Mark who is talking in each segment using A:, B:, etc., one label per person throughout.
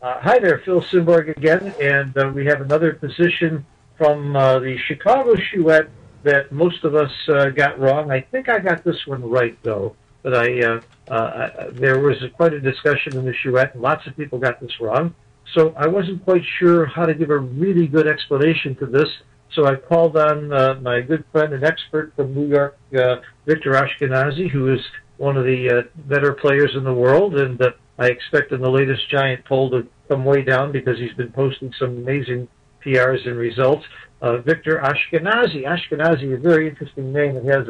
A: Hi there, Phil Simborg again, and we have another position from the Chicago Chouette that most of us got wrong. I think I got this one right, though, but there was quite a discussion in the Chouette, and lots of people got this wrong. So I wasn't quite sure how to give a really good explanation to this, so I called on my good friend and expert from New York, Victor Ashkenazi, who is one of the better players in the world, and I expect in the latest Giant poll to come way down because he's been posting some amazing PRs and results. Victor Ashkenazi. Ashkenazi, a very interesting name. It has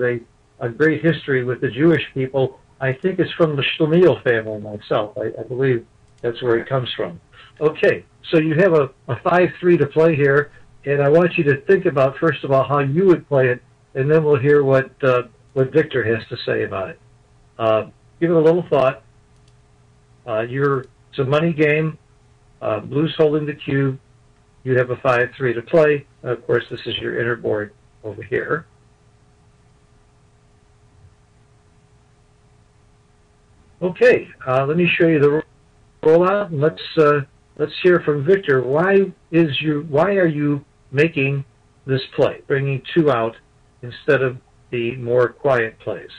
A: a great history with the Jewish people. I think it's from the Shlemiel family myself. I believe that's where it comes from. Okay, so you have a 5-3 to play here, and I want you to think about, first of all, how you would play it, and then we'll hear what Victor has to say about it. Give it a little thought. It's a money game. Blue's holding the cube. You have a 5-3 to play. Of course, this is your inner board over here. Okay, let me show you the rollout, and let's hear from Victor. Why are you making this play, bringing 2 out instead of the more quiet plays?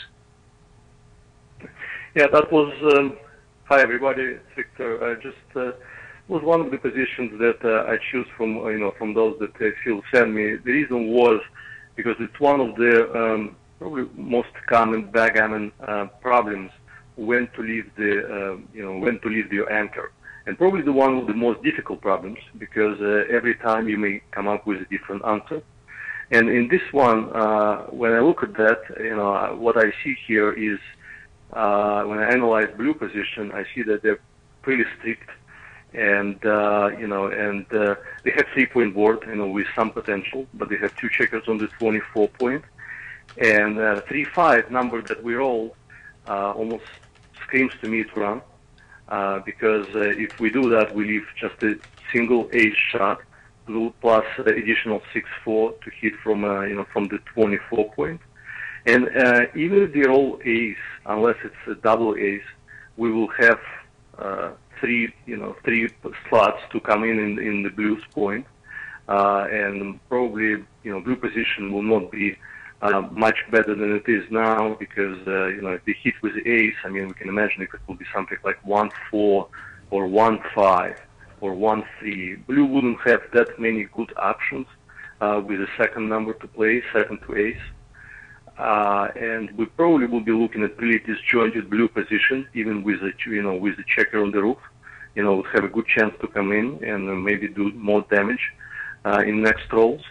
B: Yeah, that was. Hi everybody, Victor. Was one of the positions that I choose from those that Phil sent me. The reason was because it's one of the probably most common backgammon problems when to leave your anchor, and probably the one of the most difficult problems because every time you may come up with a different answer. And in this one, when I look at that, what I see here is. When I analyze blue position, I see that they're pretty strict, and they have 3-point board, with some potential, but they have 2 checkers on the 24-point, and 3-5 number that we roll almost screams to me to run, because if we do that, we leave just a single ace shot, blue plus additional 6-4 to hit from the 24-point. And even if they're all ace, unless it's a double ace, we will have 3 slots to come in the blue's point, and probably blue position will not be much better than it is now because if they hit with the ace, I mean we can imagine if it will be something like 1-4 or 1-5 or 1-3. Blue wouldn't have that many good options with the second number to play, second to ace. And we probably will be looking at really disjointed blue position, even with the checker on the roof. Would have a good chance to come in and maybe do more damage in next rolls.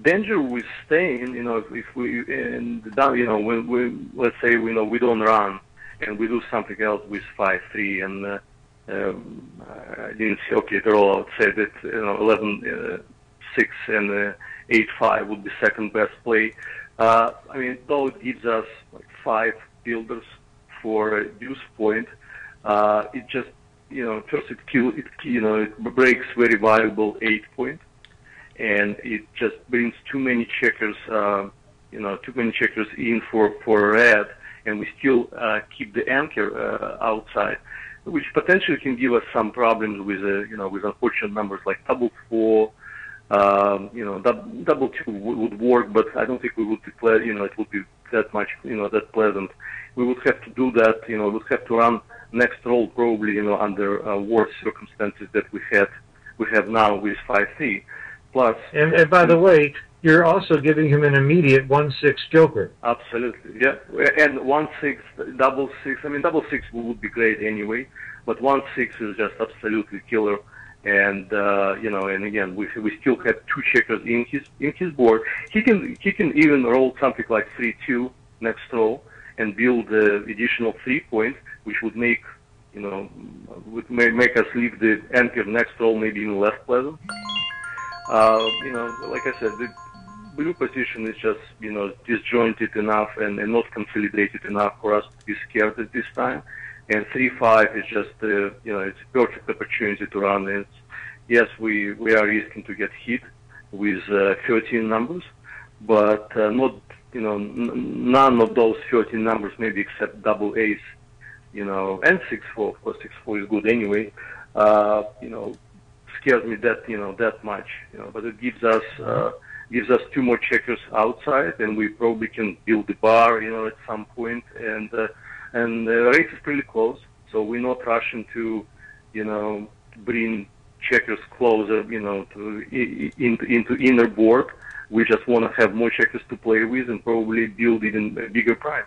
B: Danger with staying, if we when we let's say we don't run and we do something else with 5-3 and I didn't say okay the rollout said that 11-6 and 8-5 would be second best play. I mean, though it gives us like 5 builders for a deuce point, it just, first it breaks very valuable 8-point, and it just brings too many checkers, in for red, and we still keep the anchor outside, which potentially can give us some problems with, with unfortunate numbers like double 4. Double 2 would work, but I don't think we would declare, it would be that much, that pleasant. We would have to do that, we would have to run next roll probably, under worse circumstances that we have now with 5-3. Plus. And
A: by the way, you're also giving him an immediate 1-6 joker.
B: Absolutely, yeah. And 1-6, double 6. I mean, double 6 would be great anyway, but 1-6 is just absolutely killer. And and again, we still have 2 checkers in his board. He can even roll something like 3-2 next roll and build the additional 3-point, which would make make us leave the anchor next roll maybe even less pleasant. Like I said, the blue position is just disjointed enough and not consolidated enough for us to be scared at this time. And 3-5 is just it's a perfect opportunity to run. And yes, we are risking to get hit with 13 numbers, but not none of those 13 numbers maybe except double ace, and 6-4. Of course, 6-4 is good anyway. scares me that much. But it gives us two more checkers outside, and we probably can build the bar, at some point, and the race is pretty close, so we're not rushing to, bring checkers closer, into inner board. We just want to have more checkers to play with and probably build even a bigger prize.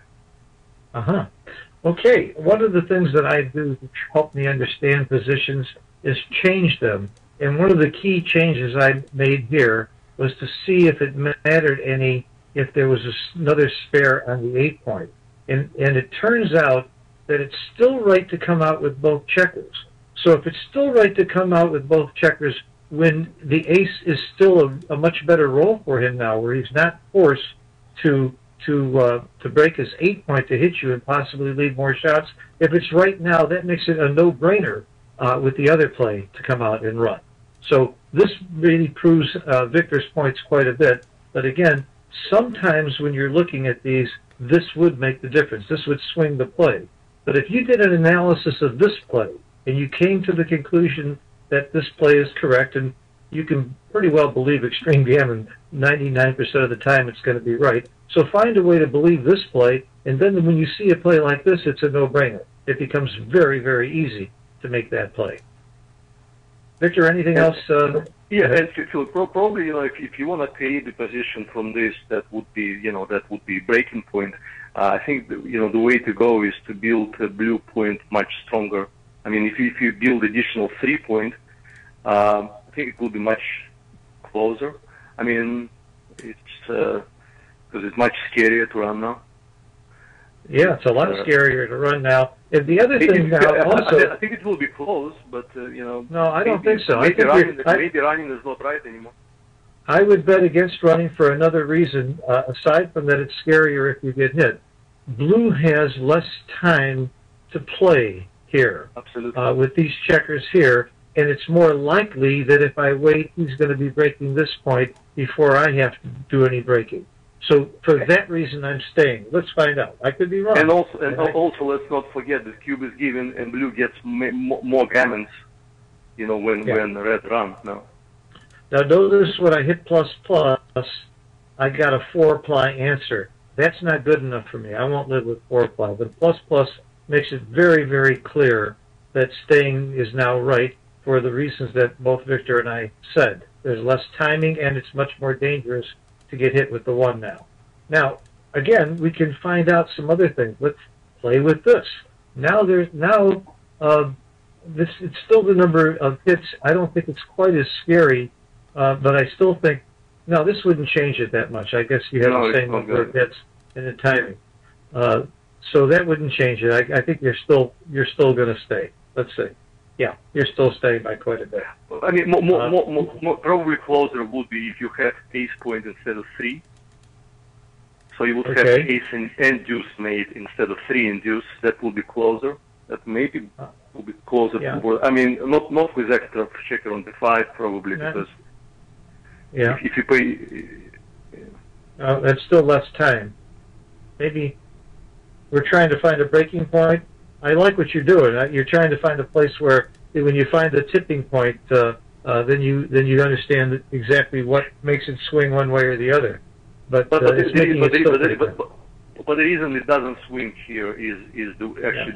A: Okay, one of the things that I do to help me understand positions is change them. And one of the key changes I made here was to see if it mattered any if there was another spare on the 8 point. And it turns out that it's still right to come out with both checkers. So if it's still right to come out with both checkers when the ace is still a much better roll for him now, where he's not forced to break his 8 point to hit you and possibly lead more shots, if it's right now, that makes it a no-brainer with the other play to come out and run. So this really proves Victor's points quite a bit. But again, sometimes when you're looking at these, this would make the difference. This would swing the play. But if you did an analysis of this play and you came to the conclusion that this play is correct, and you can pretty well believe Extreme Gammon 99% of the time it's going to be right. So find a way to believe this play, and then when you see a play like this, it's a no-brainer. It becomes very, very easy to make that play. Victor, anything else?
B: Yeah, and Phil, probably, if you want to create the position from this, that would be breaking point. I think the way to go is to build a blue point much stronger. I mean, if you build additional 3 point, I think it will be much closer. I mean, it's because it's much scarier to run now.
A: Yeah, it's a lot scarier to run now. And the other thing now also...
B: I think it will be close, but,
A: No, I don't think so.
B: Maybe running is not right anymore.
A: I would bet against running for another reason, aside from that it's scarier if you get hit. Blue has less time to play here.
B: Absolutely.
A: With these checkers here, and it's more likely that if I wait, he's going to be breaking this point before I have to do any breaking. So for that reason, I'm staying. Let's find out. I could be wrong.
B: And also, let's not forget that cube is given and blue gets more gammons, when red runs now.
A: Now notice when I hit plus plus, I got a 4-ply answer. That's not good enough for me. I won't live with 4-ply. But plus plus makes it very, very clear that staying is now right for the reasons that both Victor and I said. There's less timing, and it's much more dangerous to get hit with the 1 now. Now, again, we can find out some other things. Let's play with this. It's still the number of hits. I don't think it's quite as scary, but I still think, no, this wouldn't change it that much. I guess you have the same number of hits and the timing. So that wouldn't change it. I think you're still going to stay. Let's see. Yeah, you're still staying by quite a bit.
B: I mean, more probably closer would be if you had ace point instead of 3. So you would have ace and deuce made instead of 3 and deuce. That would be closer. That maybe would be closer to board. I mean, not with extra checker on the 5 probably, because if you play...
A: that's still less time. Maybe we're trying to find a breaking point. I like what you're doing. You're trying to find a place where, when you find the tipping point, then you understand exactly what makes it swing one way or the other. But the
B: reason it doesn't swing here is the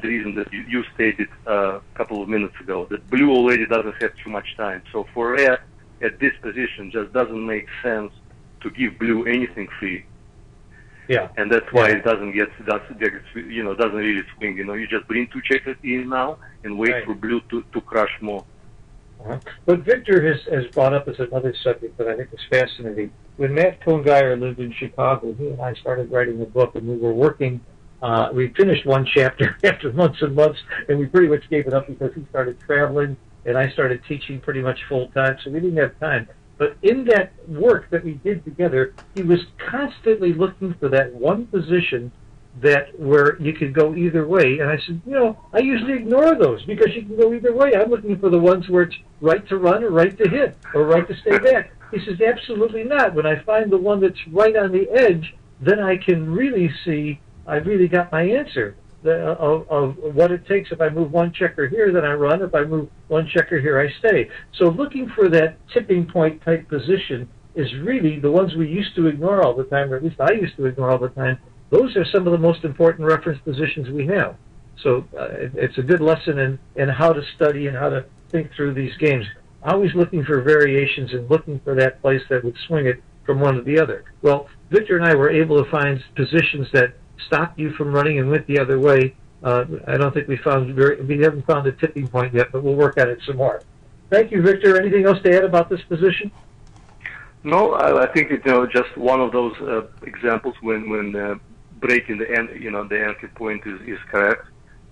B: reason that you stated a couple of minutes ago, that blue already doesn't have too much time. So for red at this position, just doesn't make sense to give blue anything free.
A: Yeah,
B: and that's why it doesn't really swing. You just bring 2 checkers in now and wait for blue to crush more.
A: What Victor has brought up is another subject that I think is fascinating. When Matt Cohn-Geyer lived in Chicago, he and I started writing a book, and we were working. We finished 1 chapter after months and months, and we pretty much gave it up because he started traveling, and I started teaching pretty much full time, so we didn't have time. But in that work that we did together, he was constantly looking for that one position where you could go either way. And I said, I usually ignore those because you can go either way. I'm looking for the ones where it's right to run or right to hit or right to stay back. He says, absolutely not. When I find the one that's right on the edge, then I can really see I really got my answer. of what it takes. If I move one checker here, then I run. If I move one checker here, I stay. So looking for that tipping point type position is really the ones we used to ignore all the time, or at least I used to ignore all the time. Those are some of the most important reference positions we have. So it's a good lesson in how to study and how to think through these games. Always looking for variations and looking for that place that would swing it from one to the other. Well, Victor and I were able to find positions that stopped you from running and went the other way. I don't think we haven't found a tipping point yet, but we'll work on it some more. Thank you, Victor. Anything else to add about this position?
B: No, I think it's just one of those examples when breaking the end, the entry point is correct.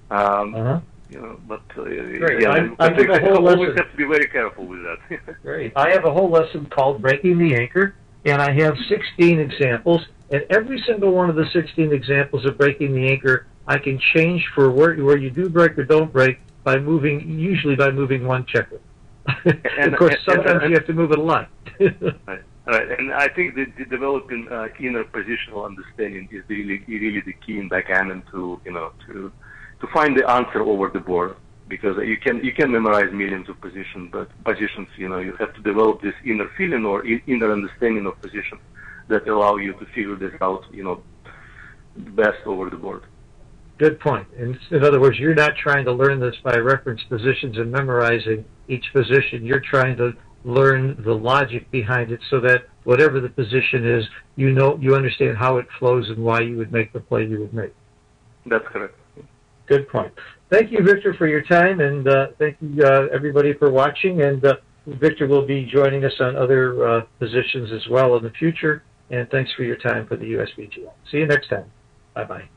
B: But yeah, I think I always have to be very careful with that.
A: Great. I have a whole lesson called Breaking the Anchor, and I have 16 examples, and every single one of the 16 examples of breaking the anchor, I can change for where you do break or don't break usually by moving one checker. Of course, sometimes you have to move it a lot.
B: Right. And I think that developing inner positional understanding is really the key in backgammon to find the answer over the board, because you can memorize millions of positions, but you have to develop this inner feeling or inner understanding of positions that allow you to figure this out, best over the board.
A: Good point. In other words, you're not trying to learn this by reference positions and memorizing each position. You're trying to learn the logic behind it so that whatever the position is, you understand how it flows and why you would make the play you would make.
B: That's correct.
A: Good point. Thank you, Victor, for your time, and thank you, everybody, for watching. And Victor will be joining us on other positions as well in the future. And thanks for your time for the USBGF. See you next time. Bye-bye.